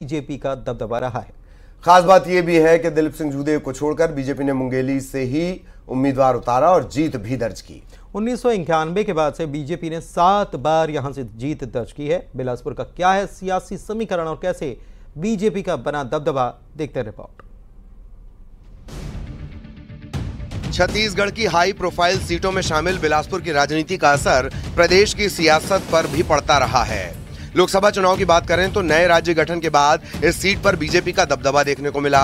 BJP का दबदबा रहा है। खास बात यह भी है कि दिलीप सिंह जूदेव को छोड़कर बीजेपी ने मुंगेली से ही उम्मीदवार उतारा और जीत भी दर्ज की। 1991 के बाद से बीजेपी ने 7 बार यहां से जीत दर्ज की है। बिलासपुर का क्या है सियासी समीकरण और कैसे बीजेपी का बना दबदबा, देखते हैं रिपोर्ट। छत्तीसगढ़ की हाई प्रोफाइल सीटों में शामिल बिलासपुर की राजनीति का असर प्रदेश की सियासत पर भी पड़ता रहा है। लोकसभा चुनाव की बात करें तो नए राज्य गठन के बाद इस सीट पर बीजेपी का दबदबा देखने को मिला।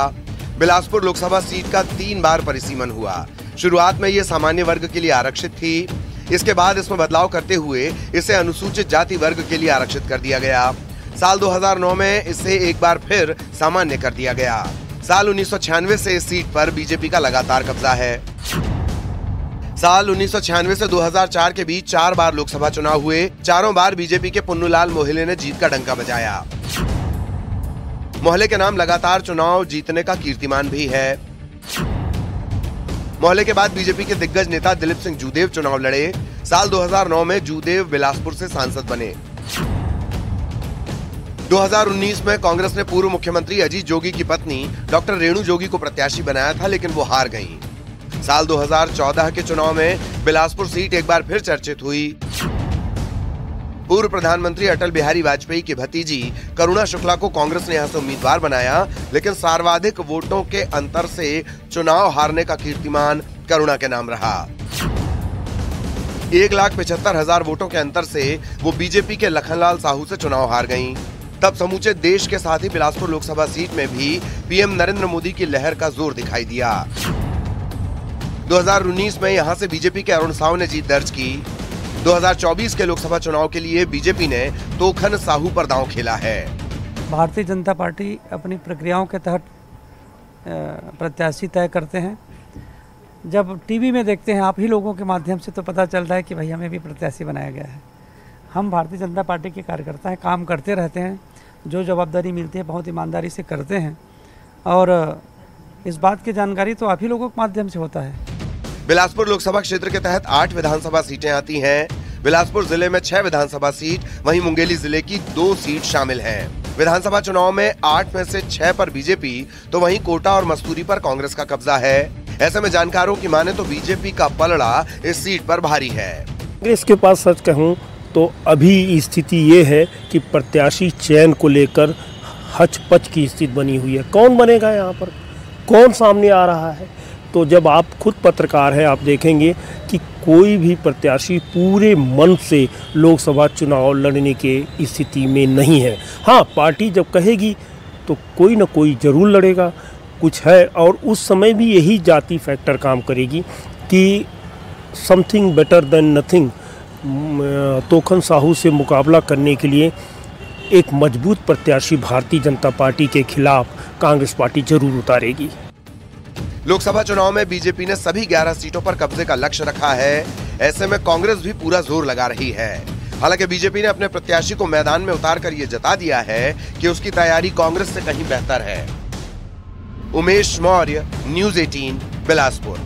बिलासपुर लोकसभा सीट का 3 बार परिसीमन हुआ। शुरुआत में ये सामान्य वर्ग के लिए आरक्षित थी। इसके बाद इसमें बदलाव करते हुए इसे अनुसूचित जाति वर्ग के लिए आरक्षित कर दिया गया। साल 2009 में इसे एक बार फिर सामान्य कर दिया गया। साल 1996 से इस सीट पर बीजेपी का लगातार कब्जा है। साल 1996 से 2004 के बीच 4 बार लोकसभा चुनाव हुए। चारों बार बीजेपी के पुन्नूलाल मोहिले ने जीत का डंका बजाया। मोहिले के नाम लगातार चुनाव जीतने का कीर्तिमान भी है। मोहिले के बाद बीजेपी के दिग्गज नेता दिलीप सिंह जूदेव चुनाव लड़े। साल 2009 में जूदेव बिलासपुर से सांसद बने। 2019 में कांग्रेस ने पूर्व मुख्यमंत्री अजीत जोगी की पत्नी डॉक्टर रेणु जोगी को प्रत्याशी बनाया था, लेकिन वो हार गईं। साल 2014 के चुनाव में बिलासपुर सीट एक बार फिर चर्चित हुई। पूर्व प्रधानमंत्री अटल बिहारी वाजपेयी की भतीजी करुणा शुक्ला को कांग्रेस ने यहां से उम्मीदवार बनाया, लेकिन सर्वाधिक वोटों के अंतर से चुनाव हारने का कीर्तिमान करुणा के नाम रहा। 1,75,000 वोटों के अंतर से वो बीजेपी के लखनलाल साहू से चुनाव हार गईं। तब समूचे देश के साथ ही बिलासपुर लोकसभा सीट में भी पीएम नरेंद्र मोदी की लहर का जोर दिखाई दिया। 2019 में यहां से बीजेपी के अरुण साव ने जीत दर्ज की। 2024 के लोकसभा चुनाव के लिए बीजेपी ने तोखन साहू पर दांव खेला है। भारतीय जनता पार्टी अपनी प्रक्रियाओं के तहत प्रत्याशी तय करते हैं। जब टीवी में देखते हैं आप ही लोगों के माध्यम से, तो पता चल रहा है कि भाई हमें भी प्रत्याशी बनाया गया है। हम भारतीय जनता पार्टी के कार्यकर्ता हैं, काम करते रहते हैं, जो जवाबदारी मिलती है बहुत ईमानदारी से करते हैं, और इस बात की जानकारी तो आप ही लोगों के माध्यम से होता है। बिलासपुर लोकसभा क्षेत्र के तहत 8 विधानसभा सीटें आती हैं। बिलासपुर जिले में 6 विधानसभा सीट, वहीं मुंगेली जिले की 2 सीट शामिल हैं। विधानसभा चुनाव में 8 में से 6 पर बीजेपी, तो वहीं कोटा और मस्तूरी पर कांग्रेस का कब्जा है। ऐसे में जानकारों की माने तो बीजेपी का पलड़ा इस सीट पर भारी है। कांग्रेस के पास सच कहूँ तो अभी स्थिति ये है कि प्रत्याशी चयन को लेकर हचपच की स्थिति बनी हुई है। कौन बनेगा यहाँ पर, कौन सामने आ रहा है? तो जब आप खुद पत्रकार हैं, आप देखेंगे कि कोई भी प्रत्याशी पूरे मन से लोकसभा चुनाव लड़ने की स्थिति में नहीं है। हाँ, पार्टी जब कहेगी तो कोई ना कोई जरूर लड़ेगा, कुछ है। और उस समय भी यही जाति फैक्टर काम करेगी कि something better than nothing. Tokhan Sahu से मुकाबला करने के लिए एक मजबूत प्रत्याशी भारतीय जनता पार्टी के खिलाफ कांग्रेस पार्टी जरूर उतारेगी। लोकसभा चुनाव में बीजेपी ने सभी 11 सीटों पर कब्जे का लक्ष्य रखा है। ऐसे में कांग्रेस भी पूरा जोर लगा रही है। हालांकि बीजेपी ने अपने प्रत्याशी को मैदान में उतारकर ये जता दिया है कि उसकी तैयारी कांग्रेस से कहीं बेहतर है। उमेश मौर्य, न्यूज़ 18, बिलासपुर।